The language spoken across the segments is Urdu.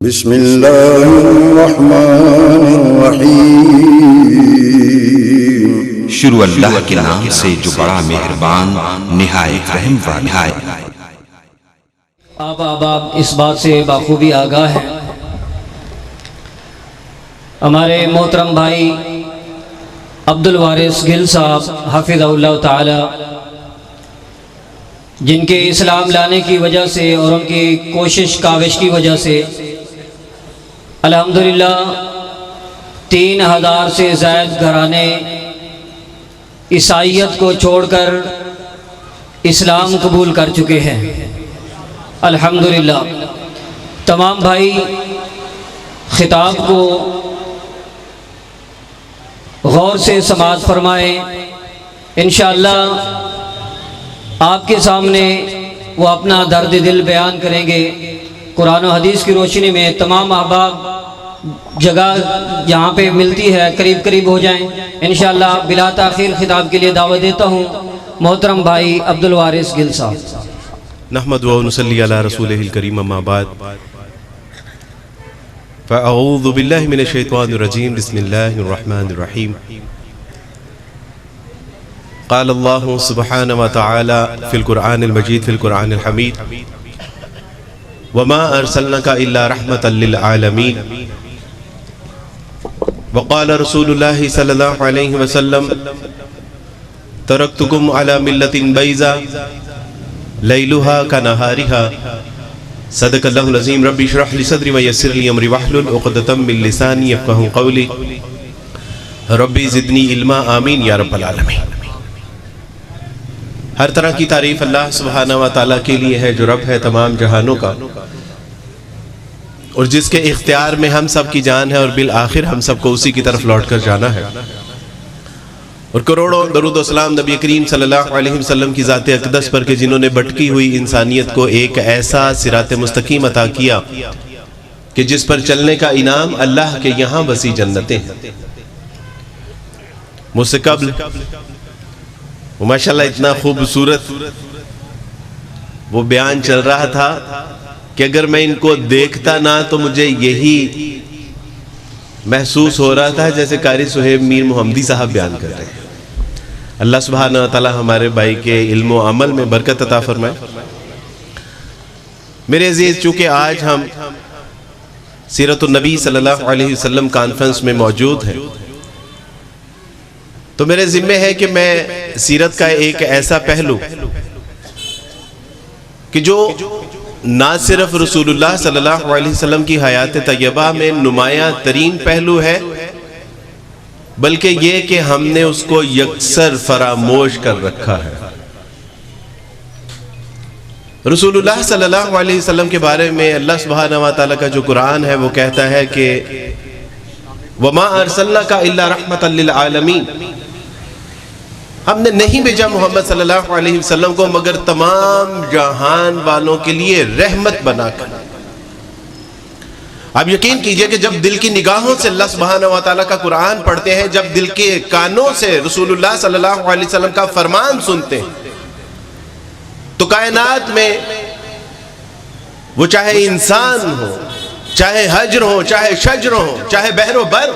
بسم اللہ الرحمن الرحیم۔ شروع اللہ کے نام سے جو بڑا مہربان نہایت رحم والا ہے۔ آپ اس بات سے بخوبی آگاہ ہیں، ہمارے محترم بھائی عبدالوارث گل صاحب حافظ اللہ تعالی، جن کے اسلام لانے کی وجہ سے اور ان کی کوشش کاوش کی وجہ سے الحمدللہ 3000 سے زائد گھرانے عیسائیت کو چھوڑ کر اسلام قبول کر چکے ہیں الحمدللہ۔ تمام بھائی خطاب کو غور سے سماعت فرمائیں، انشاءاللہ آپ کے سامنے وہ اپنا درد دل بیان کریں گے۔ قرآن و حدیث کی روشنی میں تمام احباب جگہ جہاں پہ ملتی ہے قریب قریب ہو جائیں انشاءاللہ۔ بلا تاخیر خطاب کے لیے دعوت دیتا ہوں محترم بھائی عبدالوارث گل صاحب۔ نحمد و نصلی علی رسولہ الکریم، اما بعد فاعوذ باللہ من الشیطان الرجیم، بسم اللہ الرحمن الرحیم۔ قال اللہ سبحانہ وتعالی فی القرآن المجید فی القرآن الحمید، وما ارسلناک الا رحمتا للعالمین۔ وقال رسول اللہ صلی اللہ علیہ وسلم، ترکتکم علی ملت بیضاء لیلها کنہارها۔ صدق اللہ العظیم۔ ربی اشرح لی صدری ویسر لی امری واحلل عقدۃ من لسانی یفقہوا قولی۔ ربی زدنی علما، آمین یا رب العالمین۔ ہر طرح کی تعریف اللہ سبحانہ وتعالی کے لیے ہے جو رب ہے تمام جہانوں کا، اور جس کے اختیار میں ہم سب کی جان ہے، اور بالآخر ہم سب کو اسی کی طرف لوٹ کر جانا ہے۔ اور کروڑوں درود و سلام نبی کریم صلی اللہ علیہ وسلم کی ذات اقدس پر کہ جنہوں نے بھٹکی ہوئی انسانیت کو ایک ایسا صراط مستقیم عطا کیا کہ جس پر چلنے کا انعام اللہ کے یہاں وسیع جنتیں ہیں۔ مجھ سے قبل ماشاءاللہ اتنا خوبصورت وہ بیان چل رہا تھا کہ اگر میں ان کو دیکھتا نہ تو مجھے یہی محسوس ہو رہا تھا جیسے قاری صہیب میر محمدی صاحب بیان کر رہے ہیں۔ اللہ سبحانہ وتعالی ہمارے بھائی کے علم و عمل میں برکت عطا فرمائے۔ میرے عزیز، چونکہ آج ہم سیرت النبی صلی اللہ علیہ وسلم کانفرنس میں موجود ہیں، تو میرے ذمہ ہے کہ میں سیرت کا ایک ایسا پہلو کہ جو نہ صرف رسول اللہ صلی اللہ علیہ وسلم کی حیات طیبہ میں نمایاں ترین پہلو ہے، بلکہ یہ کہ ہم نے اس کو یکسر فراموش کر رکھا ہے۔ رسول اللہ صلی اللہ علیہ وسلم کے بارے میں اللہ سبحانہ وتعالی کا جو قرآن ہے وہ کہتا ہے کہ وَمَا أَرْسَلْنَاكَ إِلَّا رَحْمَةً لِلْعَالَمِينَ، ہم نے نہیں بھیجا محمد صلی اللہ علیہ وسلم کو مگر تمام جہان والوں کے لیے رحمت بنا کر۔ آپ یقین کیجئے کہ جب دل کی نگاہوں سے اللہ سبحانہ وتعالی کا قرآن پڑھتے ہیں، جب دل کے کانوں سے رسول اللہ صلی اللہ علیہ وسلم کا فرمان سنتے ہیں، تو کائنات میں وہ چاہے انسان ہو، چاہے حجر ہو، چاہے شجر ہو، چاہے بحر و بر،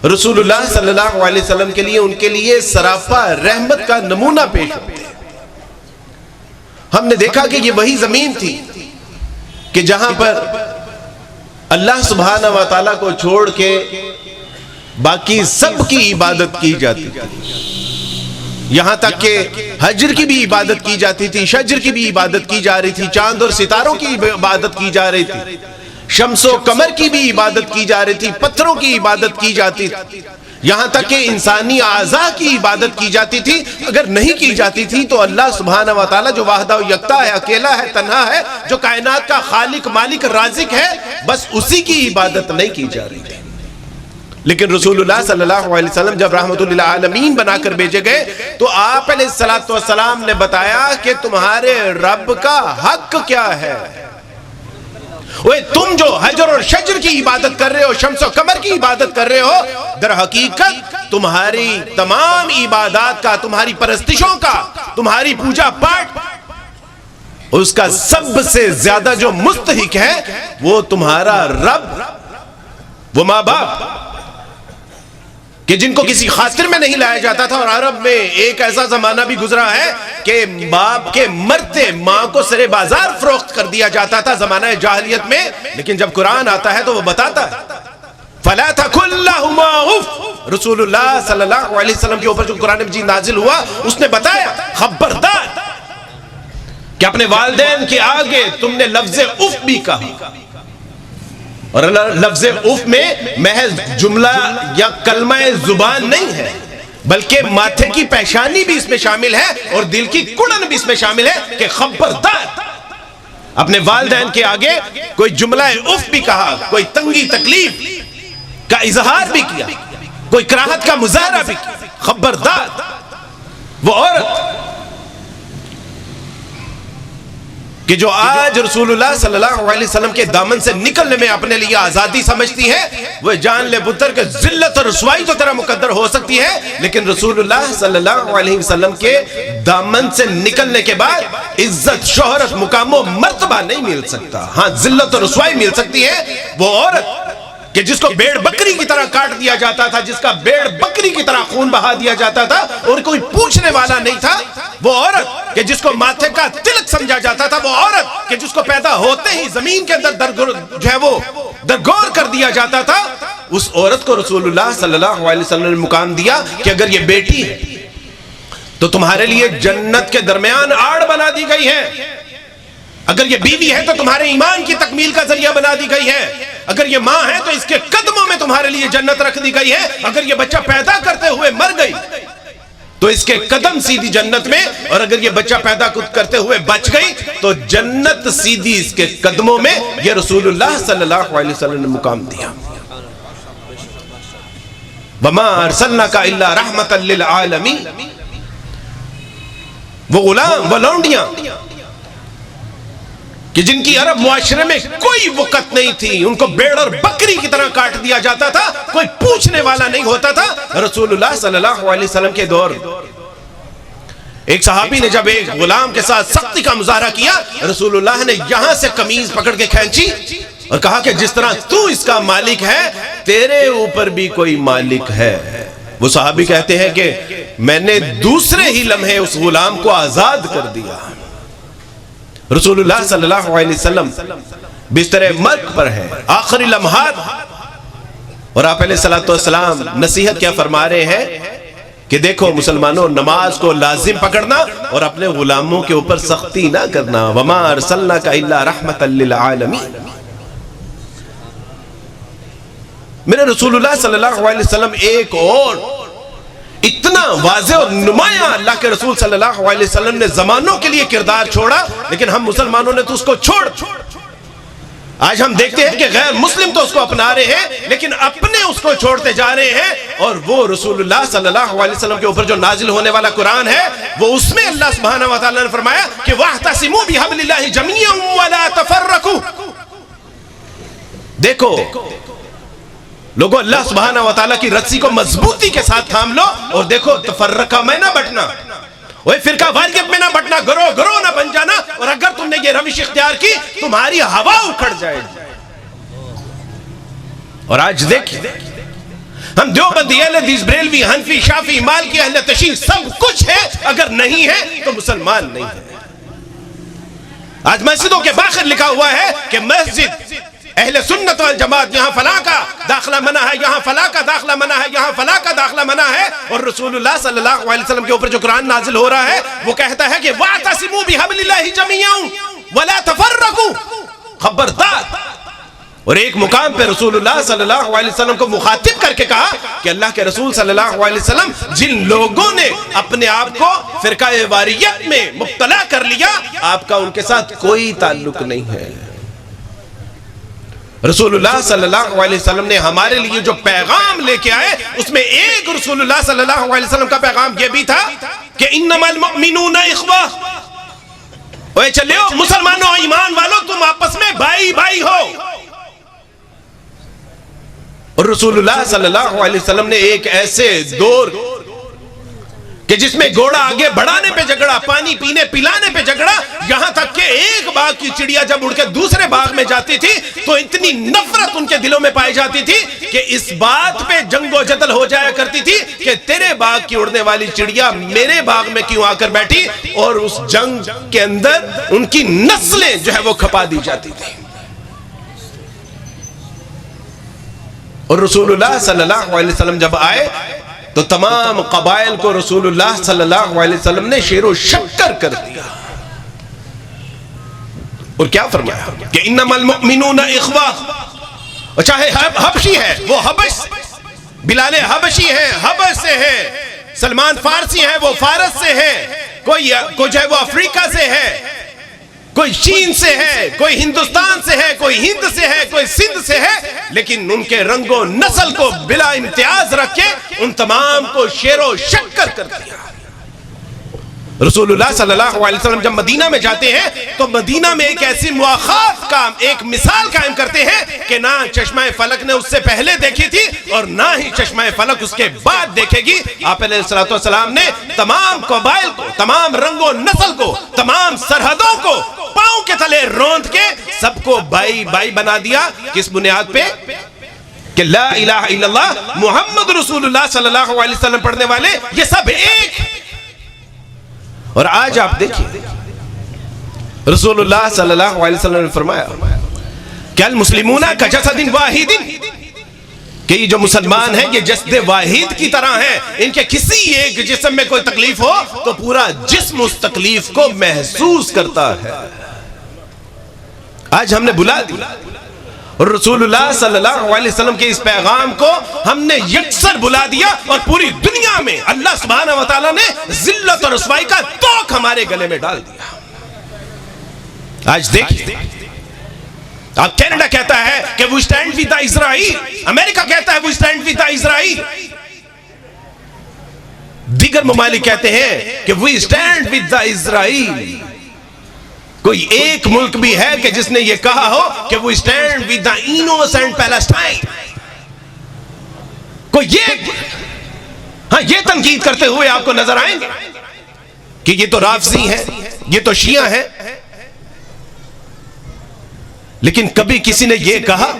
رسول اللہ صلی اللہ علیہ وسلم کے لیے ان کے لیے سراپا رحمت کا نمونہ پیش ہوتے ہیں۔ ہم نے دیکھا کہ یہ وہی زمین تھی کہ جہاں پر اللہ سبحانہ وتعالی کو چھوڑ کے باقی سب کی عبادت کی جاتی تھی، یہاں تک کہ حجر کی بھی عبادت کی جاتی تھی، شجر کی بھی عبادت کی جا رہی تھی، چاند اور ستاروں کی عبادت کی جا رہی تھی، شمس و قمر کی بھی عبادت کی جا رہی تھی، پتھروں کی عبادت کی جاتی تھی، یہاں تک کہ انسانی اعضاء کی عبادت کی جاتی تھی۔ اگر نہیں کی جاتی تھی تو اللہ سبحانہ وتعالی جو واحدہ و یکتا ہے، اکیلا ہے، تنہا ہے، جو کائنات کا خالق، مالک، رازق ہے، بس اسی کی عبادت نہیں کی جا رہی تھی۔ لیکن رسول اللہ صلی اللہ علیہ وسلم جب رحمت للعالمین بنا کر بھیجے گئے تو آپ علیہ السلام نے بتایا کہ تمہارے رب کا حق کیا ہے۔ تم جو حجر اور شجر کی عبادت کر رہے ہو، شمس و قمر کی عبادت کر رہے ہو، در حقیقت تمہاری تمام عبادات کا، تمہاری پرستشوں کا، تمہاری پوجا پاٹ اس کا سب سے زیادہ جو مستحق ہے وہ تمہارا رب، وہ ماں باپ، کہ جن کو کسی خاطر میں نہیں لایا جاتا تھا. اور عرب میں ایک ایسا زمانہ بھی گزرا ہے کہ باپ کے مرتے ماں کو سرے بازار فروخت کر دیا جاتا تھا زمانہ جاہلیت میں. لیکن جب قرآن آتا ہے تو وہ بتاتا ہے فَلَا تَقُلْ لَهُمَا اُفٍّ. رسول اللہ صلی اللہ علیہ وسلم کے اوپر جو قرآن مجید نازل ہوا اس نے بتایا خبردار کہ اپنے والدین کے آگے تم نے لفظ اف بھی کہا. اور لفظ اف میں محض جملہ یا کلمہ زبان نہیں ہے بلکہ ماتھے کی پیشانی بھی اس میں شامل ہے اور دل کی کڑن بھی اس میں شامل ہے کہ خبردار. اپنے والدین کے آگے کوئی جملہ اف بھی کہا، کوئی تنگی تکلیف کا اظہار بھی کیا، کوئی کراہت کا مظاہرہ بھی کیا، خبردار. وہ عورت کہ جو آج رسول اللہ صلی اللہ علیہ وسلم کے دامن سے نکلنے میں اپنے لیے آزادی سمجھتی ہے، وہ جان لے پتر کہ ذلت اور رسوائی تو تیرا مقدر ہو سکتی ہے لیکن رسول اللہ صلی اللہ علیہ وسلم کے دامن سے نکلنے کے بعد عزت، شہرت، مقام و مرتبہ نہیں مل سکتا. ہاں ذلت اور رسوائی مل سکتی ہے. وہ عورت کہ جس کو بیڑ بکری کی طرح کاٹ دیا جاتا تھا، جس کا بیڑ بکری کی طرح خون بہا دیا جاتا تھا اور کوئی پوچھنے والا نہیں تھا. وہ عورت کہ جس کو ماتھے کا تلک سمجھا جاتا تھا. وہ عورت کہ جس کو پیدا ہوتے ہی زمین کے اندر جو ہے وہ درگور کر دیا جاتا تھا. اس عورت کو رسول اللہ صلی اللہ علیہ وسلم نے مقام دیا کہ اگر یہ بیٹی ہے تو تمہارے لیے جنت کے درمیان آڑ بنا دی گئی ہے. اگر یہ بیوی ہے تو تمہارے ایمان کی تکمیل کا ذریعہ بنا دی گئی ہے. اگر یہ ماں ہے تو اس کے قدموں میں تمہارے لیے جنت رکھ دی گئی ہے. اگر یہ بچہ پیدا کرتے ہوئے مر گئی تو اس کے قدم سیدھی جنت میں، اور اگر یہ بچہ پیدا کرتے ہوئے بچ گئی تو جنت سیدھی اس کے قدموں میں. یہ رسول اللہ صلی اللہ علیہ وسلم نے مقام دیا. وَمَا أَرْسَلْنَاكَ إِلَّا رَحْمَةً لِّلْعَالَمِينَ. وہ غلام، وہ لونڈیاں کہ جن کی عرب معاشرے میں کوئی وقت نہیں تھی، ان کو بیڑ اور بکری کی طرح کاٹ دیا جاتا تھا، کوئی پوچھنے والا نہیں ہوتا تھا. رسول اللہ صلی اللہ علیہ وسلم کے دور ایک صحابی نے جب ایک غلام کے ساتھ سختی کا مظاہرہ کیا، رسول اللہ نے یہاں سے قمیض پکڑ کے کھینچی اور کہا کہ جس طرح تو اس کا مالک ہے تیرے اوپر بھی کوئی مالک ہے. وہ صحابی کہتے ہیں کہ میں نے دوسرے ہی لمحے اس غلام کو آزاد کر دیا. رسول اللہ صلی اللہ علیہ وسلم بستر مرگ پر ہے، آخری لمحات، اور آپ علیہ السلام نصیحت کیا فرما رہے ہیں کہ دیکھو مسلمانوں، نماز کو لازم پکڑنا اور اپنے غلاموں کے اوپر سختی نہ کرنا. وَمَا أَرْسَلْنَاكَ إِلَّا رَحْمَةً لِّلْعَالَمِينَ. میرے رسول اللہ صلی اللہ علیہ وسلم ایک اور اتنا واضح اور نمایاں اللہ کے رسول صلی اللہ علیہ وسلم نے زمانوں کے لیے کردار چھوڑا، لیکن ہم مسلمانوں نے تو اس کو چھوڑ. آج ہم دیکھتے ہیں کہ غیر مسلم تو اس کو اپنا رہے ہیں لیکن اپنے اس کو چھوڑتے جا رہے ہیں. اور وہ رسول اللہ صلی اللہ علیہ وسلم کے اوپر جو نازل ہونے والا قرآن ہے، وہ اس میں اللہ سبحانہ وتعالی نے فرمایا کہ وَاعْتَصِمُوا بِحَبْلِ اللَّهِ جَمِيعًا وَلَا تَفَرَّقُوا. دیکھو لوگوں، اللہ سبحانہ وتعالی کی رسی کو مضبوطی کے ساتھ تھام لو اور دیکھو تفرقہ میں نہ بٹنا، فرقہ واریت میں نہ بٹنا، گروہ نہ بن جانا. اور اگر تم نے یہ روش اختیار کی تمہاری ہوا اکھڑ جائے گی. اور آج دیکھیں ہم دیوبندی، اہل حدیث، بریلوی، حنفی، شافعی، مالکی، اہل تشیع سب کچھ ہے، اگر نہیں ہے تو مسلمان نہیں ہے. آج مسجدوں کے باہر لکھا ہوا ہے کہ مسجد اہل سنت والجماعت یہاں فلاں کا داخلہ منع ہے، یہاں فلاں کا داخلہ منع ہے، یہاں فلاں کا داخلہ منع ہے. اور رسول اللہ صلی اللہ علیہ وسلم کے اوپر جو قرآن نازل ہو رہا ہے وہ کہتا ہے کہ وَاعْتَصِمُوا بِحَبْلِ اللَّهِ جَمِيعًا وَلَا تَفَرَّقُوا. خبردار. اور ایک مقام پہ رسول اللہ صلی اللہ علیہ وسلم کو مخاطب کر کے کہا کہ اللہ کے رسول صلی اللہ علیہ وسلم، جن لوگوں نے اپنے آپ کو فرقہ واریت میں مبتلا کر لیا، آپ کا ان کے ساتھ کوئی تعلق نہیں ہے. رسول اللہ صلی اللہ علیہ وسلم نے ہمارے لیے جو پیغام لے کے آئے اس میں ایک رسول اللہ صلی اللہ علیہ وسلم کا پیغام یہ بھی تھا کہ انما المؤمنون اخوہ. اوے چلیو مسلمانوں، ایمان والو، تم آپس میں بھائی بھائی ہو. اور رسول اللہ صلی اللہ علیہ وسلم نے ایک ایسے دور کہ جس میں گھوڑا آگے بڑھانے پہ جھگڑا، پانی پینے پلانے پہ جھگڑا، یہاں تک کہ ایک باغ کی چڑیا جب اڑ کے دوسرے باغ میں جاتی تھی تو اتنی نفرت ان کے دلوں میں پائی جاتی تھی کہ اس بات پہ جنگ و جدل ہو جایا کرتی تھی کہ تیرے باغ کی اڑنے والی چڑیا میرے باغ میں کیوں آ کر بیٹھی، اور اس جنگ کے اندر ان کی نسلیں جو ہے وہ کھپا دی جاتی تھی۔ اور رسول اللہ صلی اللہ علیہ وسلم جب آئے تو تمام قبائل کو رسول اللہ صلی اللہ علیہ وسلم نے شیر و شکر کر دیا، اور کیا فرمایا کہ انما المؤمنون اخوہ، اور چاہے حبشی ہے وہ حبش، بلال حبشی ہے حبش سے ہے، سلمان فارسی ہے وہ فارس سے ہے، کوئی جو ہے وہ افریقہ سے ہے، کوئی چین سے ہے، کوئی ہندوستان سے ہے، کوئی ہند سے ہے، کوئی سندھ سے ہے، لیکن ان کے رنگ و نسل کو بلا امتیاز رکھ کے ان تمام کو شیر و شکر کر دیا۔ رسول اللہ صلی اللہ علیہ وسلم جب مدینہ میں جاتے ہیں تو مدینہ میں ایک ایسی مواخات کا ایک مثال قائم کرتے ہیں کہ نہ چشمہ فلک نے اس سے پہلے دیکھی تھی اور نہ ہی چشمہ فلک اس کے بعد دیکھے گی۔ آپ علیہ السلام نے تمام قبائل کو، تمام رنگ و نسل کو، تمام سرحدوں کو پاؤں کے تلے روند کے سب کو بھائی بھائی بنا دیا، کس بنیاد پہ؟ کہ لا الہ الا اللہ محمد رسول اللہ صلی اللہ علیہ وسلم پڑھنے والے یہ سب ایک۔ اور آج آپ دیکھیں رسول اللہ صلی اللہ علیہ وسلم نے فرمایا کہ المسلمون کجسد واحد، کہ یہ جو مسلمان ہیں یہ جسد واحد کی طرح ہیں، ان کے کسی ایک جسم میں کوئی تکلیف ہو تو پورا جسم اس تکلیف کو محسوس کرتا ہے۔ آج ہم نے بلا دیا، اور رسول اللہ صلی اللہ علیہ وسلم کے اس پیغام کو ہم نے یکسر بلا دیا، اور پوری دنیا میں اللہ سبحانہ وتعالی نے ذلت اور رسوائی کا توق ہمارے گلے میں ڈال دیا۔ آج دیکھیں، اب کینیڈا کہتا ہے کہ وہ اسٹینڈ ود اسرائیل، امریکہ کہتا ہے وہ اسٹینڈ ود اسرائیل، دیگر ممالک کہتے ہیں کہ وہ اسٹینڈ ود اسرائیل۔ کوئی ایک ملک بھی ہے کہ جس نے یہ کہا ہو کہ وہ stand with the innocent Palestine? کوئی یہ تنقید کرتے ہوئے آپ کو نظر آئیں گے کہ یہ تو رافضی ہیں، یہ تو شیعہ ہیں، لیکن کبھی کسی نے یہ کہا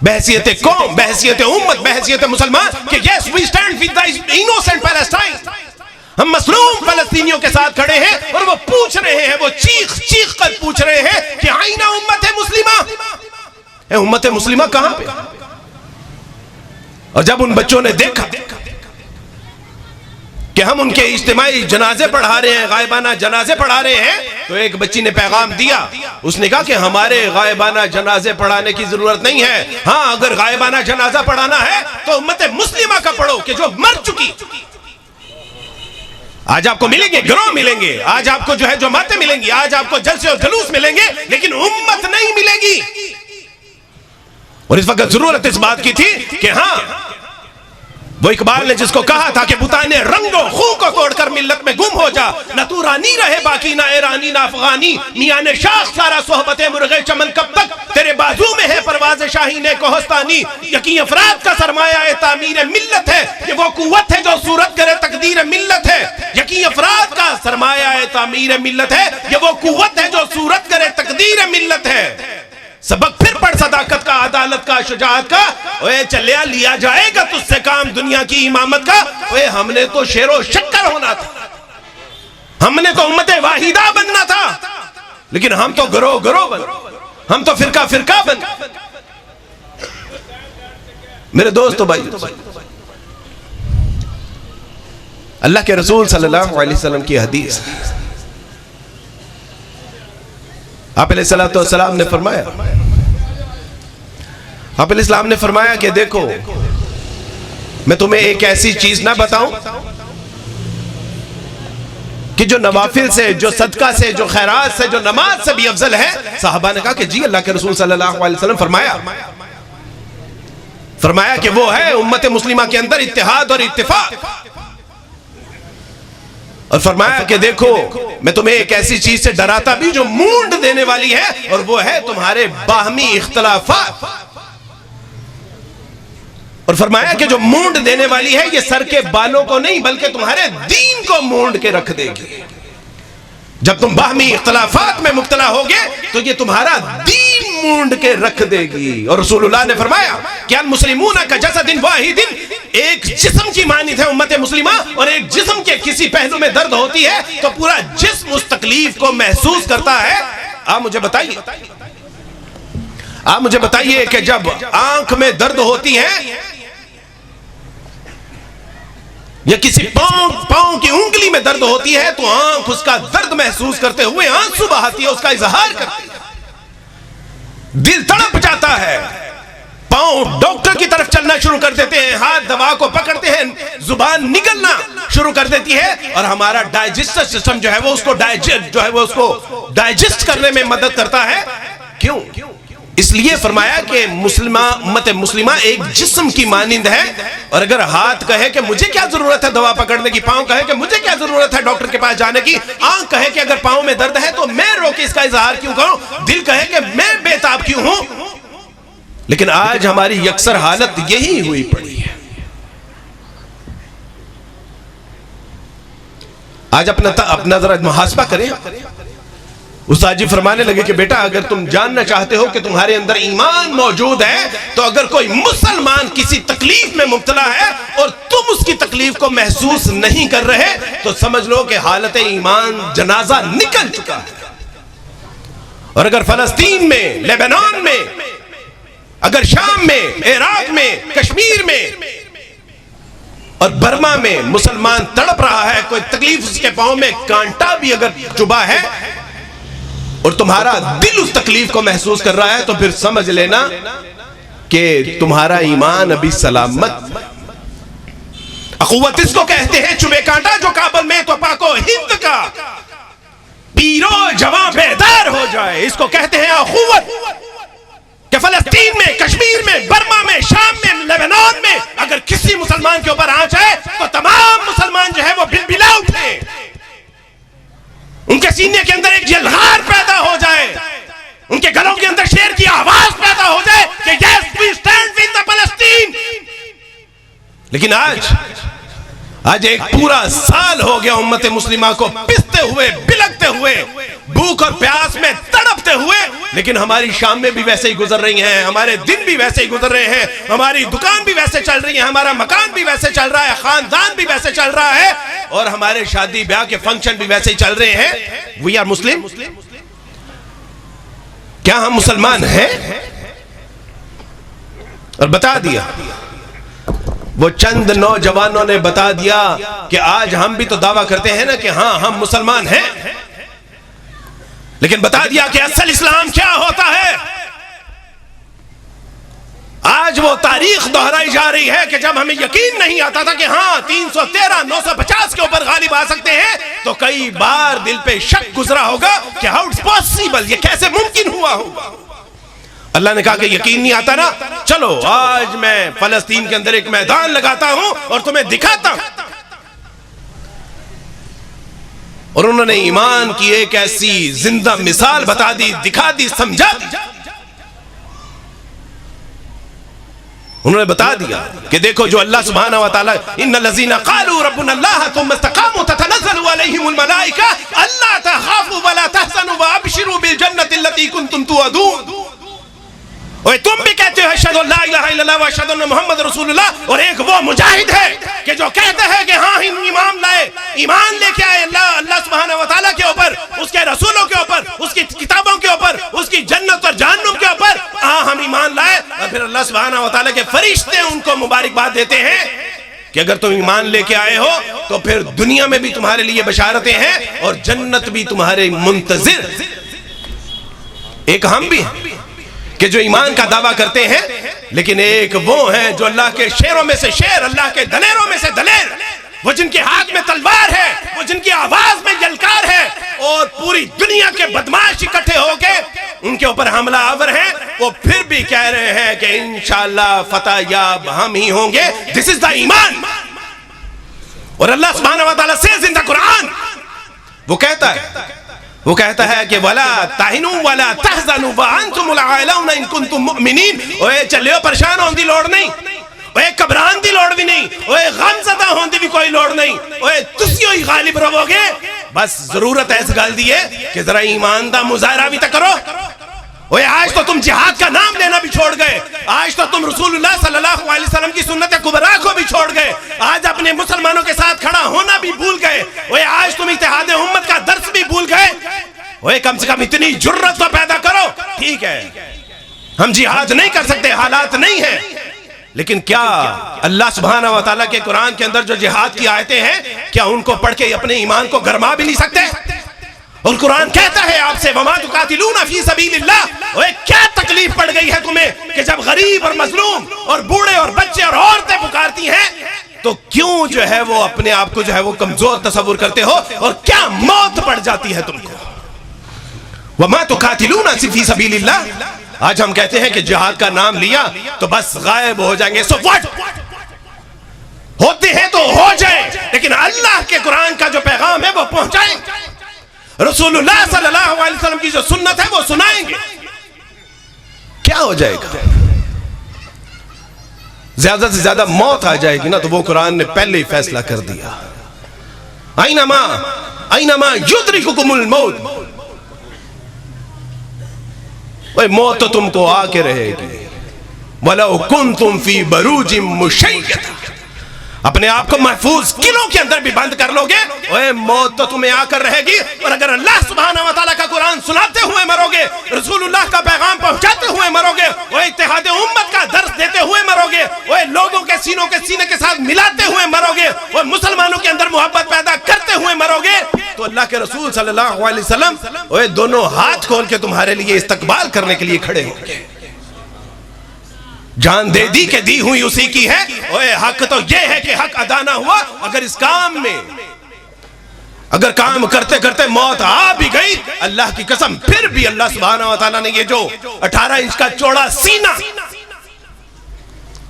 بحیثیت قوم، بحیثیت امت، بحیثیت مسلمان کہ yes we stand with the innocent Palestine، ہم مظلوم فلسطینیوں کے ساتھ کھڑے ہیں، اور وہ پوچھ رہے ہیں، وہ چیخ چیخ کر پوچھ رہے ہیں کہ آئین امت مسلمہ، اے امت مسلمہ کہاں پہ؟ اور جب ان بچوں نے دیکھا کہ ہم ان کے اجتماعی جنازے پڑھا رہے ہیں، غائبانہ جنازے پڑھا رہے ہیں، تو ایک بچی نے پیغام دیا، اس نے کہا کہ ہمارے غائبانہ جنازے پڑھانے کی ضرورت نہیں ہے، ہاں اگر غائبانہ جنازہ پڑھانا ہے تو امت مسلمہ کا پڑھو کہ جو مر چکی۔ آج آپ کو ملیں گے گروہ ملیں گے، آج آپ کو جو ہے جماعتیں ملیں گی، آج آپ کو جلسے اور جلوس ملیں گے، لیکن امت نہیں ملے گی۔ اور اس وقت ضرورت اس بات کی تھی کہ ہاں وہ اقبال نے جس کو کہا تھا کہ بتانے رنگ و خون کو توڑ کر ملت میں گم ہو جا، نہ تو رانی رہے باقی نہ ایرانی نہ افغانی، میاں نے شاخ سارا صحبت مرغے چمن کب تک، تیرے بازو میں ہے پرواز شاہین کوہستانی، یقین افراد کا سرمایہ تعمیر ملت ہے، یہ وہ قوت ہے جو صورت کرے تقدیر ملت ہے، یقین افراد کا سرمایہ تعمیر ملت ہے، یہ وہ قوت ہے جو صورت کرے تقدیر ملت ہے۔ سبق پھر پڑھ صداقت کا، عدالت کا، شجاعت کا، اوے چلیا لیا جائے گا تجھ سے کام دنیا کی امامت کا، اوے ہم نے تو شیر و شکر ہونا تھا، ہم نے تو امت واحدہ بننا تھا، لیکن ہم تو گروہ گروہ بن، ہم تو فرقہ فرقہ بن۔ میرے دوستو بھائی، اللہ کے رسول صلی اللہ علیہ وسلم کی حدیث، آپ علیہ السلام نے فرمایا، آپ علیہ السلام نے فرمایا کہ دیکھو میں تمہیں ایک ایسی چیز نہ بتاؤں کہ جو نوافل سے، جو صدقہ سے، جو خیرات سے، جو نماز سے بھی افضل ہے؟ صحابہ نے کہا کہ جی اللہ کے رسول صلی اللہ علیہ وسلم فرمایا کہ وہ ہے امت مسلمہ کے اندر اتحاد اور اتفاق، اور فرمایا کہ دیکھو میں تمہیں ایک ایسی چیز سے ڈراتا بھی جو مونڈ دینے والی ہے، اور وہ ہے تمہارے باہمی اختلافات۔ اور اور فرمایا کہ جو مونڈ دینے والی ہے یہ سر کے بالوں کو نہیں بلکہ تمہارے دین کو مونڈ کے رکھ دے گی. جب تم باہمی اختلافات میں مبتلا ہوگے تو یہ تمہارا دین مونڈ کے رکھ دے گی. اور رسول اللہ نے فرمایا کہ المسلمون کجسد واحد، ایک جسم کی مانند ہے امت مسلمہ، اور ایک جسم کے کسی پہلو میں درد ہوتی ہے تو پورا جسم اس تکلیف کو محسوس کرتا ہے. آپ مجھے بتائیے کہ جب آنکھ میں درد ہوتی ہے یا کسی پاؤں کی انگلی میں درد ہوتی ہے تو آنکھ اس کا درد محسوس کرتے ہوئے آنسو بہاتی ہے، اس کا اظہار کرتی ہے. دل تڑپ جاتا ہے، پاؤں ڈاکٹر کی طرف چلنا شروع کر دیتے ہیں، ہاتھ دوا کو پکڑتے ہیں، زبان نگلنا شروع کر دیتی ہے، اور ہمارا ڈائجسٹر سسٹم جو ہے وہ اس کو ڈائجسٹ کرنے میں مدد کرتا ہے. کیوں؟ اس لیے فرمایا کہ امت مسلمہ ایک جسم کی مانند ہے. اور اگر ہاتھ کہے کہ مجھے کیا ضرورت ہے دوا پکڑنے کی، پاؤں کہے کہ مجھے کیا ضرورت ہے ڈاکٹر کے پاس جانے کی، آنکھ کہے کہ اگر پاؤں میں درد ہے تو میں رو کے اس کا اظہار کیوں کروں، دل کہے کہ میں بے تاب کیوں ہوں. لیکن آج ہماری یکسر حالت یہی ہوئی پڑی ہے. آج اپنا ذرا محاسبہ کریں. استاد جی فرمانے لگے کہ بیٹا اگر تم جاننا چاہتے ہو کہ تمہارے اندر ایمان موجود ہے تو اگر کوئی مسلمان کسی تکلیف میں مبتلا ہے اور تم اس کی تکلیف کو محسوس نہیں کر رہے تو سمجھ لو کہ حالت ایمان جنازہ نکل چکا ہے. اور اگر فلسطین میں، لیبنان میں، اگر شام میں، عراق میں، کشمیر میں اور برما میں مسلمان تڑپ رہا ہے، کوئی تکلیف اس کے پاؤں میں کانٹا بھی اگر چبھا ہے اور تمہارا دل اس تکلیف کو محسوس کر رہا ہے تو پھر سمجھ لینا کہ تمہارا ایمان ابھی سلامت. اخوت اس کو کہتے ہیں، چبھے کانٹا جو کابل میں تو پاک و ہند کا پیرو جوان بیدار ہو جائے. اس کو کہتے ہیں اخوت. کہ فلسطین میں، کشمیر میں، برما میں، شام میں، لیبنان میں اگر کسی مسلمان کے اوپر آنچ ہے تو تمام مسلمان جو ہے وہ بلبلا اٹھے، ان کے سینے کے اندر ایک یلغار پیدا ہو جائے، ان کے گلوں کے اندر شیر کی آواز پیدا ہو جائے کہ yes we stand with the Palestine. لیکن آج ایک پورا سال ہو گیا امت مسلمہ کو پستے ہوئے، بلکتے ہوئے، بھوک اور پیاس میں تڑپتے ہوئے. لیکن ہماری شام میں بھی ویسے ہی گزر رہی ہیں، ہمارے دن بھی ویسے ہی گزر رہے ہیں، ہماری دکان بھی ویسے چل رہی ہے، ہمارا مکان بھی ویسے چل رہا ہے، خاندان بھی ویسے چل رہا ہے، اور ہمارے شادی بیاہ کے فنکشن بھی ویسے ہی چل رہے ہیں. We are Muslim. کیا ہم مسلمان ہیں؟ اور بتا دیا، وہ چند نوجوانوں نے بتا دیا کہ آج ہم بھی تو دعویٰ کرتے ہیں نا کہ ہاں ہم مسلمان ہیں، لیکن بتا دیا کہ اصل اسلام کیا ہوتا ہے. آج وہ تاریخ دہرائی جا رہی ہے کہ جب ہمیں یقین نہیں آتا تھا کہ ہاں 313 950 کے اوپر غالب آ سکتے ہیں تو کئی بار دل پہ شک گزرا ہوگا کہ ہاؤ اٹس پاسبل، یہ کیسے ممکن ہوا ہوگا. اللہ نے کہا کہ یقین نہیں آتا نا، چلو آج میں فلسطین کے اندر ایک میدان لگاتا ہوں اور تمہیں دکھاتا ہوں. اور انہوں نے ایمان کی ایک ایسی زندہ مثال بتا دی، دکھا دی، سمجھا دی. انہوں نے بتا دیا کہ دیکھو جو اللہ سبحانہ وتعالی ان الذین قالوا ربنا اللہ ثم استقاموا تتنزل علیہم الملائکہ الا تخافوا ولا تحزنوا وابشروا بالجنۃ التي کنتم توعدون. اور تم بھی کہتے ہو اشہد ان لا الہ الا اللہ واشہد ان محمد رسول اللہ، اور ایک وہ مجاہد ہے کہ جو کہتا ہے کہ ہاں ہم ایمان لے کے آئے اللہ سبحانہ وتعالیٰ کے اوپر، اس کے رسولوں کے اوپر، اس کی کتابوں کے اوپر، اس کی جنت اور جہنم کے اوپر ہاں ہم ایمان لائے. اور پھر اللہ سبحانہ وتعالیٰ کے فرشتے ان کو مبارکباد دیتے ہیں کہ اگر تم ایمان لے کے آئے ہو تو پھر دنیا میں بھی تمہارے لیے بشارتیں ہیں اور جنت بھی تمہارے منتظر. ایک ہم بھی ہیں کہ جو ایمان کا دعویٰ کرتے ہیں، لیکن ایک وہ ہیں جو اللہ کے شیروں میں سے شیر، اللہ کے دلیروں میں سے دلیر، وہ جن کے ہاتھ میں تلوار ہے، وہ جن کی آواز میں یلکار ہے، اور پوری دنیا کے بدماش اکٹھے ہو کے ان کے اوپر حملہ آور ہیں. وہ پھر بھی کہہ رہے ہیں کہ انشاءاللہ فتح یاب ہم ہی ہوں گے. دس از دا ایمان. اور اللہ سبحانہ وتعالیٰ سے زندہ قرآن وہ کہتا ہے کہ وَلَا تَحِنُوا وَلَا تَحْزَنُوا وَأَنْتُمُ الْأَعْلَوْنَ إِن كُنتُم مُؤْمِنِينَ. اوے چلے ہو پریشان ہوں دی لوڑ نہیں، اوے گھبران دی لوڑ بھی نہیں، اوے غم زدہ ہون دی بھی کوئی لوڑ نہیں، اوے تسی ہوئی غالب رہو گے. بس ضرورت ہے اس گل دی ہے کہ ذرا ایمان دا مظاہرہ بھی تو کرو. اوے آج تو تم جہاد کا نام لینا بھی چھوڑ گئے، آج تو تم رسول اللہ صلی اللہ علیہ وسلم کی سنت کبریٰ کو بھی چھوڑ گئے، آج اپنے مسلمانوں کے ساتھ کھڑا ہونا بھی بھول گئے. اوے آج تم اتحاد امت کا درس بھی بھول گئے. اوے کم سے کم اتنی جرت تو پیدا کرو. ٹھیک ہے ہم جہاد نہیں کر سکتے، حالات نہیں ہیں، لیکن کیا اللہ سبحانہ و تعالیٰ کے قرآن کے اندر جو جہاد کی آیتیں ہیں کیا ان کو پڑھ کے اپنے ایمان کو گرما بھی نہیں سکتے؟ اور قرآن کہتا ہے آپ سے وَمَا تُقَاتِلُونَ فِي سَبِيلِ اللَّهِ. اوے کیا تکلیف پڑ گئی ہے تمہیں کہ جب غریب اور مظلوم اور بوڑھے اور بچے اور عورتیں پکارتی ہیں تو کیوں جو ہے وہ اپنے آپ کو جو ہے وہ کمزور تصور کرتے ہو، اور کیا موت پڑ جاتی ہے تم کو. وَمَا تُقَاتِلُونَ فِي سَبِيلِ اللَّهِ. آج ہم کہتے ہیں کہ جہاد کا نام لیا تو بس غائب ہو جائیں گے. سو واٹ ہوتے ہیں تو ہو جائیں، لیکن اللہ کے قرآن کا جو پیغام ہے وہ پہنچائیں، رسول اللہ صلی اللہ علیہ وسلم کی جو سنت ہے وہ سنائیں گے. کیا ہو جائے گا؟ زیادہ سے زیادہ موت آ جائے گی نا، تو وہ قرآن نے پہلے ہی فیصلہ کر دیا. اینما یدرککم الموت. موت تو تم کو آ کے رہے گی. وَلَوْ كُنْتُمْ فِي بَرُوجٍ مُشَيَّدَةٍ. اپنے آپ کو محفوظ قلعوں کے اندر بھی بند کر لو گے، اوے موت تو تمہیں آ کر رہے گی. اور اگر اللہ سبحانہ و تعالیٰ کا قرآن سناتے ہوئے مرو گے، رسول اللہ کا پیغام پہنچاتے ہوئے مرو گے، اوے اتحاد امت کا درس دیتے ہوئے مرو گے، اوے لوگوں کے سینوں کے سینے کے ساتھ ملاتے ہوئے مرو گے، اوے مسلمانوں کے اندر محبت پیدا کرتے ہوئے مرو گے، تو اللہ کے رسول صلی اللہ علیہ وسلم اوے دونوں ہاتھ کھول کے تمہارے لیے استقبال کرنے کے لیے کھڑے ہوں گے. جان دے دی کہ دی ہوئی اسی کی ہے. اوے حق تو یہ ہے کہ حق ادا نہ ہوا. اگر اس کام میں اگر کام کرتے کرتے موت آ بھی گئی، اللہ کی قسم پھر بھی اللہ سبحانہ و تعالیٰ نے یہ جو 18 انچ کا چوڑا سینہ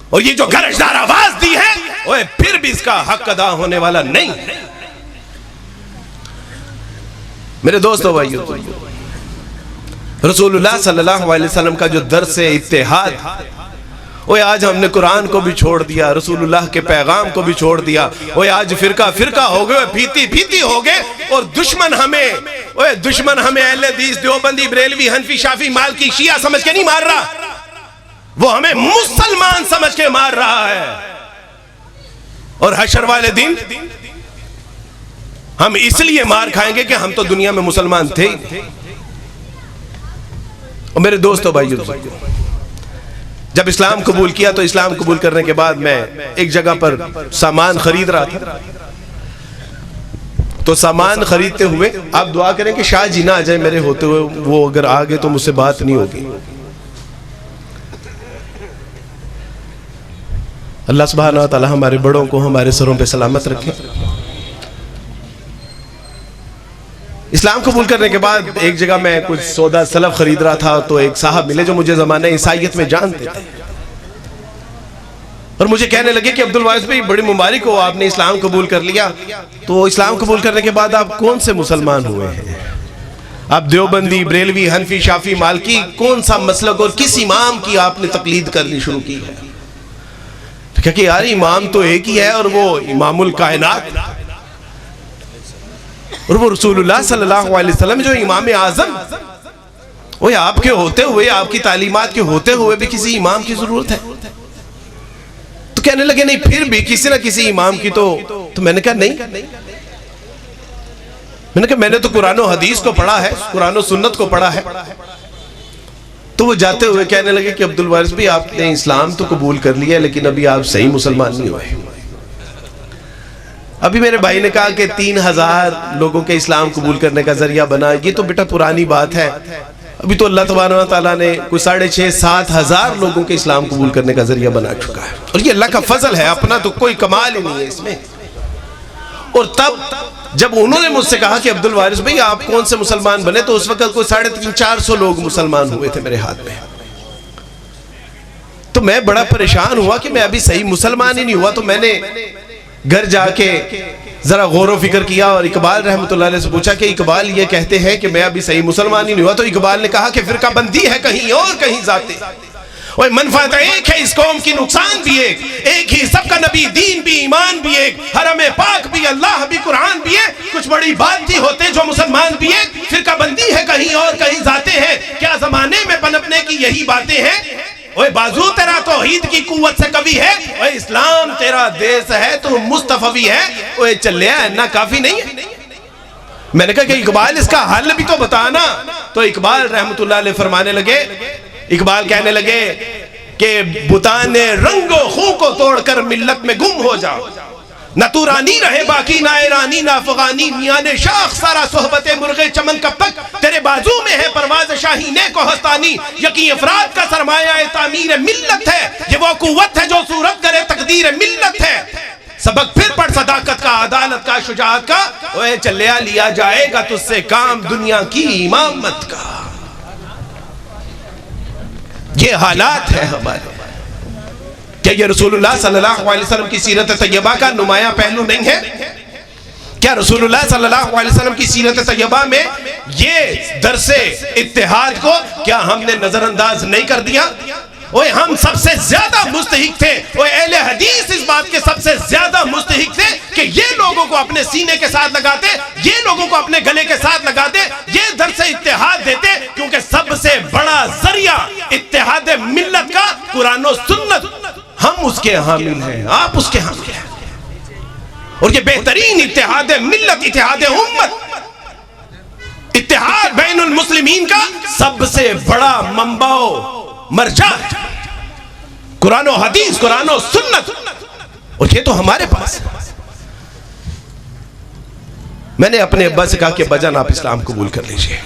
اور یہ جو گرجدار آواز دی ہے، اوے پھر بھی اس کا حق ادا ہونے والا نہیں. میرے دوستو بھائیو، رسول اللہ صلی اللہ علیہ وسلم کا جو درس اتحاد، اوے آج ہم نے قرآن کو بھی چھوڑ دیا، رسول اللہ کے پیغام کو بھی چھوڑ دیا. اوے آج فرقہ ہو گئے، پھیتی ہو گئے، اور دشمن ہمیں اہل حدیث دیوبندی بریلوی حنفی شافی مالکی شیعہ سمجھ کے نہیں مار رہا، وہ ہمیں مسلمان سمجھ کے مار رہا ہے. اور حشر والے دن ہم اس لیے مار کھائیں گے کہ ہم تو دنیا میں مسلمان تھے. اور میرے دوستو بھائیو، جب اسلام قبول کیا تو اسلام قبول کرنے کے بعد میں ایک جگہ پر سامان خرید رہا تھا. تو سامان خریدتے ہوئے آپ دعا کریں کہ شاہ جی نہ آ جائے میرے ہوتے ہوئے، وہ اگر آگے تو مجھ سے بات نہیں ہوگی. اللہ سبحانہ و تعالی ہمارے بڑوں کو ہمارے سروں پہ سلامت رکھے. اسلام قبول کرنے کے بعد ایک جگہ میں کچھ سودا سلف خرید رہا تھا، تو ایک صاحب ملے جو مجھے زمانہ عیسائیت میں جانتے تھے، اور مجھے کہنے لگے کہ عبدالوارث بھائی بڑی مبارک ہو، آپ نے اسلام قبول کر لیا. تو اسلام قبول کرنے کے بعد آپ کون سے مسلمان ہوئے ہیں؟ آپ دیوبندی بریلوی حنفی شافی مالکی کون سا مسلک اور کس امام کی آپ نے تقلید کرنی شروع کی ہے؟ کہ یار امام تو ایک ہی ہے، اور وہ امام الکائنات، اور وہ رسول اللہ صلی اللہ علیہ وسلم جو امام اعظم. وہ آپ کے ہوتے ہوئے، آپ کی تعلیمات کے ہوتے ہوئے بھی کسی امام کی ضرورت ہے؟ تو کہنے لگے نہیں پھر بھی کسی نہ کسی امام کی تو میں نے کہا نہیں، میں نے کہا میں نے تو قرآن و حدیث کو پڑھا ہے، قرآن و سنت کو پڑھا ہے. تو وہ جاتے ہوئے کہنے لگے کہ عبدالوارث بھی آپ نے اسلام تو قبول کر لیا، لیکن ابھی آپ صحیح مسلمان نہیں ہوئے. ابھی میرے بھائی نے کہا کہ 3000 لوگوں کے اسلام قبول کرنے کا ذریعہ بنا. یہ تو بیٹا پرانی بات ہے، ابھی تو اللہ تبارک و تعالیٰ نے کوئی 6,500-7 ہزار لوگوں کے اسلام قبول کرنے کا ذریعہ بنا چکا ہے، اور یہ اللہ کا فضل ہے، اپنا تو کوئی کمال ہی نہیں ہے اس میں. اور تب جب انہوں نے مجھ سے کہا کہ عبدالوارث بھائی آپ کون سے مسلمان بنے، تو اس وقت کوئی 350-400 لوگ مسلمان ہوئے تھے میرے ہاتھ میں. تو میں بڑا پریشان ہوا کہ میں ابھی صحیح مسلمان ہی نہیں ہوا. تو میں نے گھر جا کے ذرا غور و فکر کیا اور اقبال رحمۃ اللہ علیہ سے پوچھا کہ اقبال یہ کہتے ہیں کہ میں ابھی صحیح مسلمان ہی نہیں ہوا. تو اقبال نے کہا کہ فرقہ بندی ہے کہیں اور کہیں ذاتے، وہ منفعت ایک ہے اس قوم کی، نقصان بھی ایک ہی، سب کا نبی، دین بھی، ایمان بھی ایک، حرم پاک بھی، اللہ بھی، قرآن بھی ہے۔ کچھ بڑی بات ہی ہوتے جو مسلمان بھی ایک، فرقہ بندی ہے کہیں اور کہیں ذاتیں ہیں، کیا زمانے میں پنپنے کی یہی باتیں ہیں؟ اوہ بازو تیرا توحید کی قوت سے کبھی ہے، اوہ اسلام تیرا دیس ہے، تو مصطفی ہے، اوہ چلیا اتنا کافی نہیں ہے۔ میں نے کہا کہ اقبال اس کا حل بھی تو بتانا، تو اقبال رحمت اللہ علیہ فرمانے لگے، اقبال کہنے لگے کہ بتانے رنگ و خوں کو توڑ کر ملت میں گم ہو جاؤ، نہ تو رانی رہے باقی نہ ایرانی نہ افغانی، میان شاخ سارا صحبت مرغ چمن کب تک، تیرے بازو میں ہے پرواز شاہین کوہستانی، یقین افراد کا سرمایہ تعمیر ملت ہے، یہ وہ قوت ہے جو صورت کرے تقدیر ملت ہے۔ سبق پھر پڑھ صداقت کا، عدالت کا، شجاعت کا، اوہ چلیا لیا جائے گا تجھ سے کام دنیا کی امامت کا۔ یہ حالات ہیں ہمارے، کیا یہ رسول اللہ صلی اللہ علیہ وسلم کی سیرت طیبہ کا نمایاں پہلو نہیں ہے؟ کیا رسول اللہ صلی اللہ علیہ وسلم کی سیرت طیبہ میں یہ درس اتحاد کو کیا ہم نے نظر انداز نہیں کر دیا؟ اوہ ہم سب سے زیادہ مستحق تھے، اوہ اہل حدیث اس بات کے سب سے زیادہ مستحق تھے کہ یہ لوگوں کو اپنے سینے کے ساتھ لگاتے، یہ لوگوں کو اپنے گلے کے ساتھ لگاتے، یہ درس اتحاد دیتے، کیونکہ سب سے بڑا ذریعہ اتحاد ملت کا قرآن و سنت، ہم اس کے حامل ہیں، آپ اس کے حامل ہیں، اور یہ بہترین اتحاد ملت، اتحاد امت، اتحاد بین المسلمین کا سب سے بڑا منبع مرجع ہے قرآن و حدیث، قرآن و سنت، اور یہ تو ہمارے پاس ہے۔ میں نے اپنے ابا سے کہا کہ ابا جان آپ اسلام قبول کر لیجئے،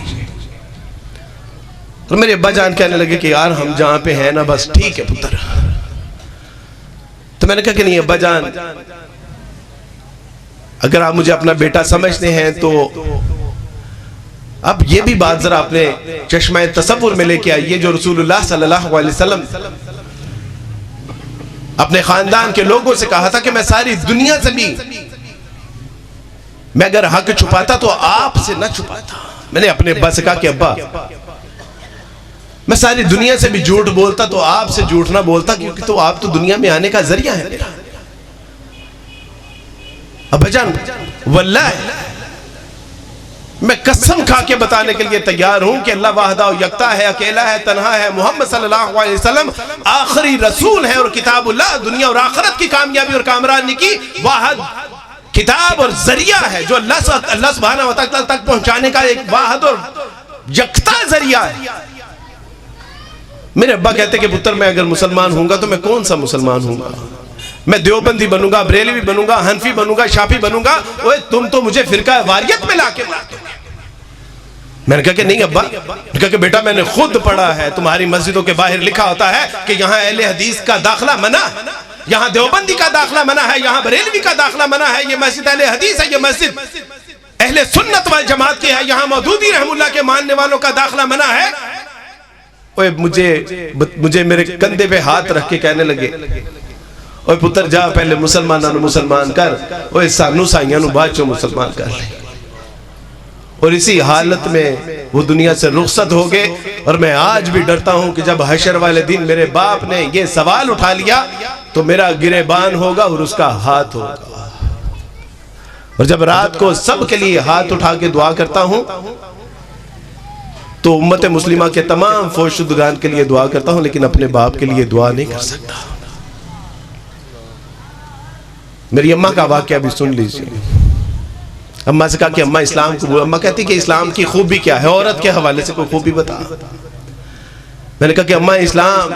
اور میرے ابا جان کہنے لگے کہ یار ہم جہاں پہ ہیں نا بس ٹھیک ہے پتر۔ تو میں نے کہا کہ نہیں ابا جان، اگر آپ مجھے اپنا بیٹا سمجھتے ہیں تو اب یہ بھی بات ذرا اپنے چشمہ تصور میں لے کے آئیے، جو رسول اللہ صلی اللہ علیہ وسلم اپنے خاندان کے لوگوں سے کہا تھا کہ میں ساری دنیا سے بھی، میں اگر حق چھپاتا تو آپ سے نہ چھپاتا۔ میں نے اپنے ابا سے کہا کہ ابا میں ساری دنیا سے بھی جھوٹ بولتا تو آپ سے جھوٹ نہ بولتا، کیونکہ تو آپ تو دنیا میں آنے کا ذریعہ ہے میرا۔ ابا جان واللہ میں قسم کھا کے بتانے کے لیے تیار ہوں کہ اللہ واحدہ و یکتا ہے، اکیلا ہے، تنہا ہے، محمد صلی اللہ علیہ وسلم آخری رسول ہے، اور کتاب اللہ دنیا اور آخرت کی کامیابی اور کامرانی کی واحد کتاب اور ذریعہ ہے، جو اللہ سبحانہ و تعالیٰ تک پہنچانے کا ایک واحد اور یکتا ذریعہ ہے۔ میرے ابا کہتے کہ پتر میں اگر مسلمان ہوں گا تو میں کون سا مسلمان ہوں گا؟ میں دیوبندی بنوں گا، بریلوی بنوں گا، حنفی بنوں گا، شافی بنوں گا، اوہ تم تو مجھے فرقہ واریت میں لا کے بلاتے ہو۔ میں نے کہا کہ نہیں ابا، میں نے کہا کہ بیٹا میں نے خود پڑھا ہے، تمہاری مسجدوں کے باہر لکھا ہوتا ہے کہ یہاں اہل حدیث کا داخلہ منع ہے، یہاں دیوبندی کا داخلہ منع ہے، یہاں بریلوی کا داخلہ منع ہے، یہ مسجد اہل حدیث ہے، یہ مسجد اہل سنت والجماعت کی ہے، یہاں مودودی رحم اللہ کے ماننے والوں کا داخلہ منع ہے۔ اوہ مجھے میرے کندھے پہ ہاتھ رکھ کے کہنے لگے اوہ پتر جا پہلے مسلمانوں مسلمان کر، اوہ سانو سائیاں نو بعد چو مسلمان کر لیں۔ اور اسی حالت میں وہ دنیا سے رخصت ہو گئے، اور میں آج بھی ڈرتا ہوں کہ جب حشر والے دن میرے باپ نے یہ سوال اٹھا لیا تو میرا گریبان ہوگا اور اس کا ہاتھ ہوگا، اور جب رات کو سب کے لیے ہاتھ اٹھا کے دعا کرتا ہوں تو امت مسلمہ کے تمام فوج شدگان کے لیے دعا کرتا ہوں، لیکن اپنے باپ کے لیے دعا نہیں کر سکتا۔ میری اماں کا واقعہ بھی سن لیجئے۔ اماں سے کہا کہ اماں اسلام کو، اماں کہتی کہ اسلام کی خوبی کیا ہے، عورت کے حوالے سے کوئی خوبی بتا۔ میں نے کہا کہ اماں اسلام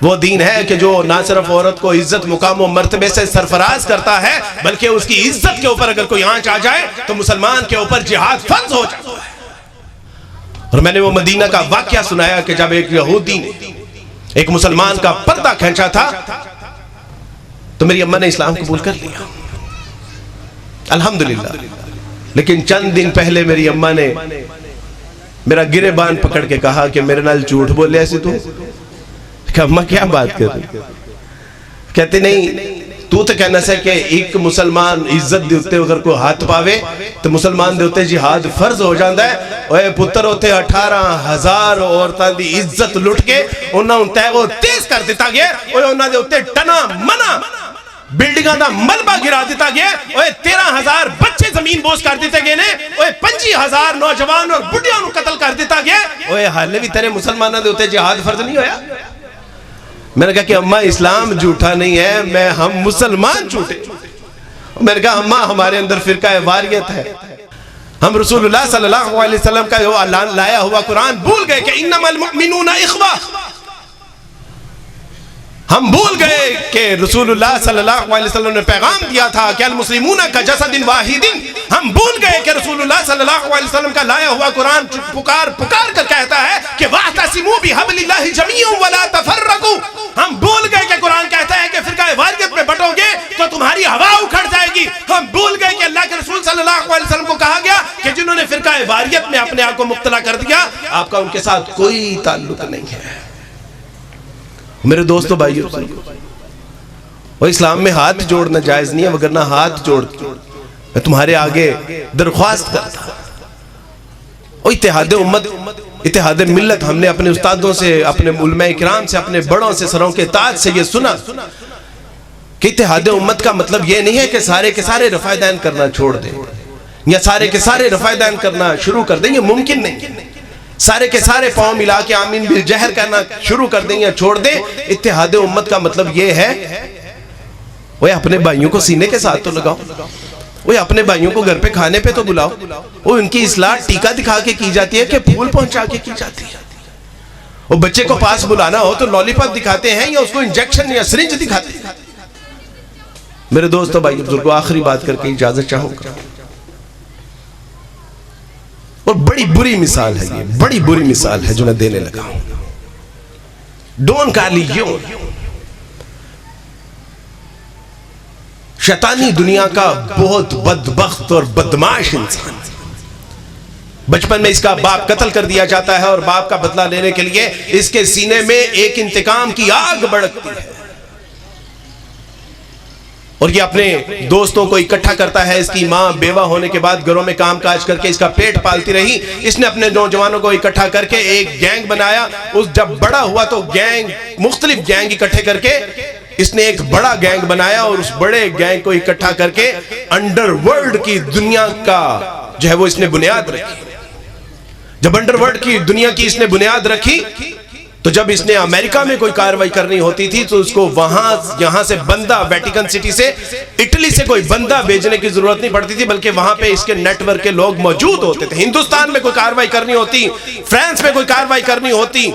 وہ دین ہے کہ جو نہ صرف عورت کو عزت مقام و مرتبے سے سرفراز کرتا ہے، بلکہ اس کی عزت کے اوپر اگر کوئی آنچ آ جائے تو مسلمان کے اوپر جہاد فرض ہو جاتا ہے۔ اور میں نے وہ مدینہ کا واقعہ سنایا کہ جب ایک یہودی نے ایک مسلمان کا پردہ کھینچا تھا تو میری اماں نے اسلام قبول کر لیا، الحمدللہ۔ لیکن چند دن پہلے میری اماں نے میرا گریبان پکڑ کے کہا کہ میرے نال جھوٹ بولے ایسے تو؟ کہ اماں کیا بات کر رہی؟ کہتے نہیں، تو تے کہنا سے کہ ایک مسلمان عزت دے اتے اگر کوئی ہاتھ پاوے تو مسلمان دے اتے جہاد فرض ہو جاندہ ہے. اوے پتر ہوتے 18,000 عورتاں دی عزت لٹ کے انہاں ان تیغو تیز کر دیتا گیا. اوے انہاں دے اتے ٹنا منا بلڈنگاں دا ملبہ گرا دیتا گیا. اوے 13,000 بچے زمین بوس کر دیتے گئے نے. اوے 25,000 نوجوان اور بڑھیاں نو قتل کر دیتا گیا. اوے حالے بھی تیرے مسلمانہ دے اتے جہاد فرض نہیں ہویا. میں نے کہا کہ اماں اسلام جھوٹا نہیں ہے, ہم مسلمان جھوٹے. میں نے کہا اماں ہمارے اندر فرقہ واریت ہے, ہم رسول اللہ صلی اللہ علیہ وسلم کا لایا ہوا قرآن بھول گئے کہ انما المؤمنون اخوہ. ہم بھول گئے کہ رسول اللہ صلی اللہ علیہ وسلم نے پیغام دیا تھا کہ المسلمون کا جسد واحد. ہم بھول گئے کہ رسول اللہ صلی اللہ علیہ وسلم کا لایا ہوا قرآن پکار پکار کر کہتا ہے کہ وَاعْتَصِمُوا بِحَبْلِ اللَّهِ جَمِيعًا وَلَا تَفَرَّقُوا. ہم بھول گئے کہ قرآن کہتا ہے کہ فرقہ واریت میں بٹو گے تو تمہاری ہوا اکھڑ جائے گی. ہم بھول گئے کہ اللہ کے رسول صلی اللہ علیہ وسلم کو کہا گیا کہ جنہوں نے فرقہ واریت میں اپنے آپ کو مبتلا کر دیا آپ کا ان کے ساتھ کوئی تعلق نہیں ہے. میرے دوستو بھائیو, وہ اسلام میں ہاتھ جوڑنا جائز نہیں ہے, وگرنہ ہاتھ جوڑ میں تمہارے آگے درخواست کرتا. اتحاد امت, اتحاد ملت, ہم نے اپنے استادوں سے, اپنے علماء کرام سے, اپنے بڑوں سے, سروں کے تاج سے یہ سنا کہ اتحاد امت کا مطلب یہ نہیں ہے کہ سارے کے سارے رفع دین کرنا چھوڑ دیں یا سارے کے سارے رفع دین کرنا شروع کر دیں. یہ ممکن نہیں. سارے کے سارے پاؤں ملا کے آمین بالجہر کہنا شروع کر دیں یا چھوڑ دیں. اتحاد امت کا مطلب یہ ہے وہ اپنے بھائیوں کو سینے کے ساتھ تو لگاؤ, وہ اپنے بھائیوں کو گھر پہ کھانے پہ تو بلاؤ. وہ ان کی اصلاح ٹیکہ دکھا کے کی جاتی ہے کہ پھول پہنچا کے کی جاتی ہے. وہ بچے کو پاس بلانا ہو تو لالی پاپ دکھاتے ہیں یا اس کو انجیکشن یا سرنج دکھاتے ہیں. میرے دوستو بھائی بزرگوں, آخری بات کر کے اجازت چاہوں گا. اور بڑی بری مثال ہے, یہ بڑی بری مثال ہے جو میں دینے لگا ہوں. ڈون کارلیون شیطانی دنیا کا بہت بدبخت اور بدماش انسان. بچپن میں اس کا باپ قتل کر دیا جاتا ہے اور باپ کا بدلہ لینے کے لیے اس کے سینے میں ایک انتقام کی آگ بڑکتی ہے اور یہ اپنے دوستوں کو اکٹھا کرتا ہے. اس کی ماں بیوہ ہونے کے بعد گھروں میں کام کاج کر کے اس کا پیٹ پالتی رہی. اس نے اپنے نوجوانوں کو اکٹھا کر کے ایک گینگ بنایا. اس جب بڑا ہوا تو گینگ, مختلف گینگ اکٹھے کر کے اس نے ایک بڑا گینگ بنایا اور اس بڑے گینگ کو اکٹھا کر کے انڈر ورلڈ کی دنیا کا جو ہے وہ اس نے بنیاد رکھی. جب انڈر ورلڈ کی دنیا کی اس نے بنیاد رکھی تو جب اس نے امریکہ میں کوئی کاروائی کرنی ہوتی تھی تو اس کو وہاں یہاں سے بندہ, ویٹیکن سٹی سے, اٹلی سے کوئی بندہ بھیجنے کی ضرورت نہیں پڑتی تھی, بلکہ وہاں پہ اس کے نیٹ ورک کے لوگ موجود ہوتے تھے. ہندوستان میں کوئی کاروائی کرنی ہوتی, فرانس میں کوئی کاروائی کرنی ہوتی,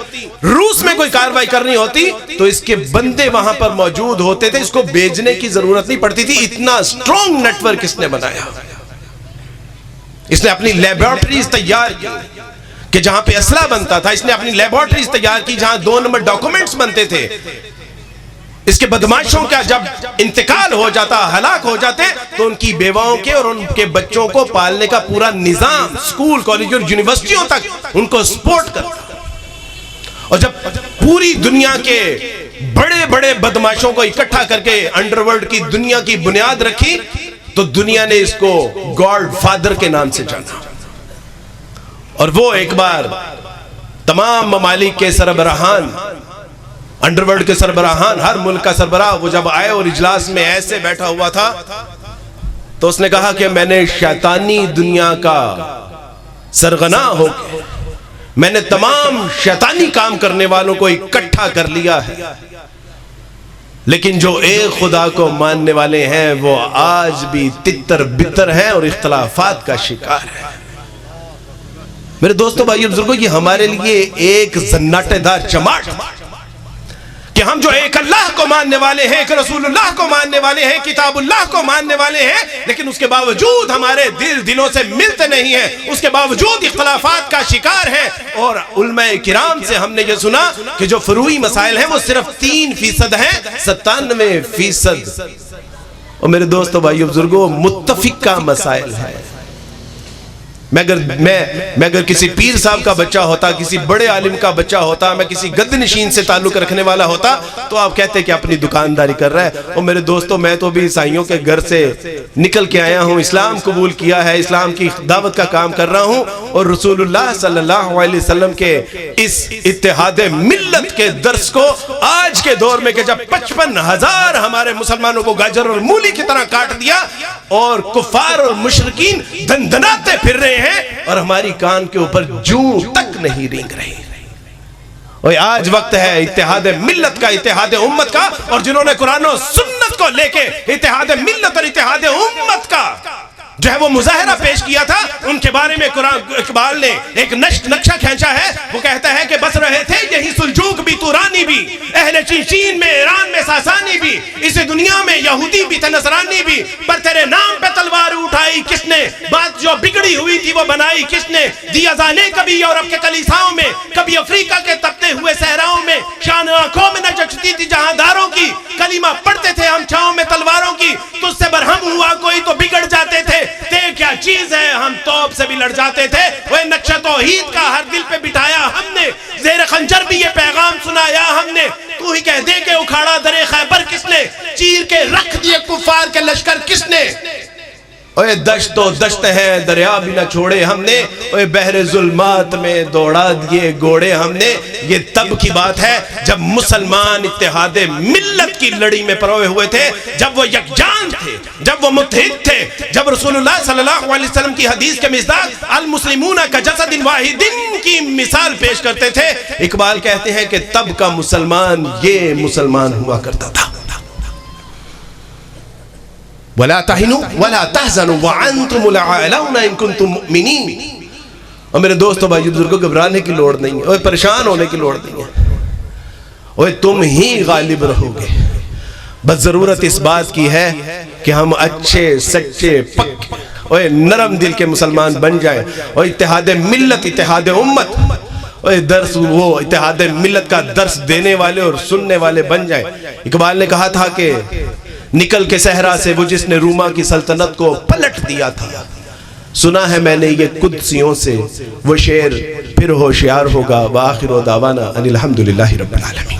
روس میں کوئی کاروائی کرنی ہوتی تو اس کے بندے وہاں پر موجود ہوتے تھے. اس کو بھیجنے کی ضرورت نہیں پڑتی تھی. اتنا سٹرونگ نیٹ ورک اس نے بنایا. اس نے اپنی لیبارٹریز تیار کی کہ جہاں پہ اسلحہ بنتا تھا. اس نے اپنی لیبارٹریز تیار کی جہاں 2 نمبر ڈاکومنٹس بنتے تھے. اس کے بدماشوں کا جب انتقال ہو جاتا, ہلاک ہو جاتے, تو ان کی بیواؤں کے اور ان کے بچوں کو پالنے کا پورا نظام سکول, کالج اور یونیورسٹیوں تک ان کو سپورٹ کرتا. اور جب پوری دنیا کے بڑے بڑے بدماشوں کو اکٹھا کر کے انڈر ورلڈ کی دنیا کی بنیاد رکھی تو دنیا نے اس کو گاڈ فادر کے نام سے جانا. اور وہ ایک بار تمام ممالک کے سربراہان, انڈر ورلڈ کے سربراہان, ہر ملک کا سربراہ وہ جب آئے اور اجلاس میں ایسے بیٹھا ہوا تھا تو اس نے کہا کہ میں نے شیطانی دنیا کا سرغنا ہو کے میں نے تمام شیطانی کام کرنے والوں کو اکٹھا کر لیا ہے, لیکن جو ایک خدا کو ماننے والے ہیں وہ آج بھی تتر بتر ہیں اور اختلافات کا شکار ہیں. میرے دوستو بھائیو بزرگوں, یہ ہمارے لیے ایک زناٹے دار چماٹ کہ ہم جو ایک اللہ کو ماننے والے ہیں, ایک رسول اللہ کو ماننے والے ہیں, کتاب اللہ کو ماننے والے ہیں, لیکن اس کے باوجود ہمارے دلوں سے ملتے نہیں ہیں, اس کے باوجود اختلافات کا شکار ہیں. اور علماء کرام سے ہم نے یہ سنا کہ جو فروعی مسائل ہیں وہ صرف 3% ہیں, 97% اور میرے دوستو بھائیو بزرگوں متفقہ مسائل ہیں. میں اگر کسی پیر صاحب کا بچہ ہوتا، کسی بڑے عالم کا بچہ ہوتا، میں کسی گد نشین سے تعلق رکھنے والا ہوتا تو آپ کہتے کہ اپنی دکانداری کر رہا ہے۔ اور میرے دوستوں، میں تو بھی عیسائیوں کے گھر سے نکل کے آیا ہوں، اسلام قبول کیا ہے، اسلام کی دعوت کا کام کر رہا ہوں، اور رسول اللہ صلی اللہ علیہ وسلم کے اس اتحاد ملت کے درس کو آج کے دور میں کہ جب 55,000 ہمارے مسلمانوں کو گاجر اور مولی کی طرح کاٹ دیا اور کفار اور مشرکین دندناتے پھر رہے ہیں اور ہماری کان کے اوپر جوں تک نہیں رینگ رہی۔ اور آج وقت ہے اتحاد ملت کا، اتحاد امت کا، اور جنہوں نے قرآن و سنت کو لے کے اتحاد ملت اور اتحاد امت کا جو ہے وہ مظاہرہ پیش کیا تھا، ان کے بارے میں قرآن اقبال نے ایک نقشہ کھینچا ہے۔ وہ کہتا ہے کہ بس رہے تھے یہی سلجوق بھی تورانی بھی، اہل چین میں، ایران میں ساسانی بھی، اس دنیا میں یہودی بھی تھے نصرانی بھی، پر تیرے نام پہ تلوار اٹھائی کس نے، بات جو بگڑی ہوئی تھی وہ بنائی کس نے، دیا جانے کبھی یورپ کے کلیساؤں میں، کبھی افریقہ کے تپتے ہوئے صحراؤں میں، شان آنکھوں میں نہ جچتی تھی جہاں داروں کی، کلمہ پڑھتے تھے ہم چھاؤں میں تلواروں کی، تجھ سے برہم ہوا کوئی تو بگڑ جاتے تھے، تے کیا چیز ہے ہم توپ سے بھی لڑ جاتے تھے، وہ نقشہ توحید کا ہر دل پہ بٹھایا ہم نے، زیر خنجر بھی یہ پیغام سنایا ہم نے، تو ہی کہہ دے کہ اکھاڑا در خیبر کس نے، چیر کے رکھ دیے کفار کے لشکر کس نے، اوے دشت و دشت ہے دریا بھی نہ چھوڑے ہم نے، اوے بحر ظلمات میں دوڑا دیے گھوڑے ہم نے۔ یہ تب کی بات ہے جب مسلمان اتحاد ملت کی لڑی میں پروئے ہوئے تھے، جب وہ یکجان تھے، جب وہ متحد تھے، جب رسول اللہ صلی اللہ علیہ وسلم کی حدیث کے مصداق المسلمون کجسد واحد کی مثال پیش کرتے تھے۔ اقبال کہتے ہیں کہ تب کا مسلمان یہ مسلمان ہوا کرتا تھا۔ وَلَا تَحِنُوا وَلَا تَحْزَنُوا وَعَنْتُمُ الْعَالَوْنَ إِن كُنْتُم مُؤْمِنِينَ۔ اور میرے دوستو بھائی بزرگوں، گھبرانے کی لوڑ نہیں ہے، اور پریشان ہونے کی لوڑ نہیں ہے، اور تم ہی غالب رہو گے۔ بس ضرورت اس بات کی ہے کہ ہم اچھے سچے پک اور نرم دل کے مسلمان بن جائیں، اور اتحاد ملت، اتحاد امت اور درس، وہ اتحاد ملت کا درس دینے والے اور سننے والے بن جائیں۔ اقبال نے کہا تھا کہ نکل کے صحرا سے وہ جس نے روما کی سلطنت کو پلٹ دیا تھا، سنا ہے میں نے یہ قدسیوں سے وہ شعر پھر ہوشیار ہوگا۔ وآخر دعوانا ان الحمدللہ رب العالمین۔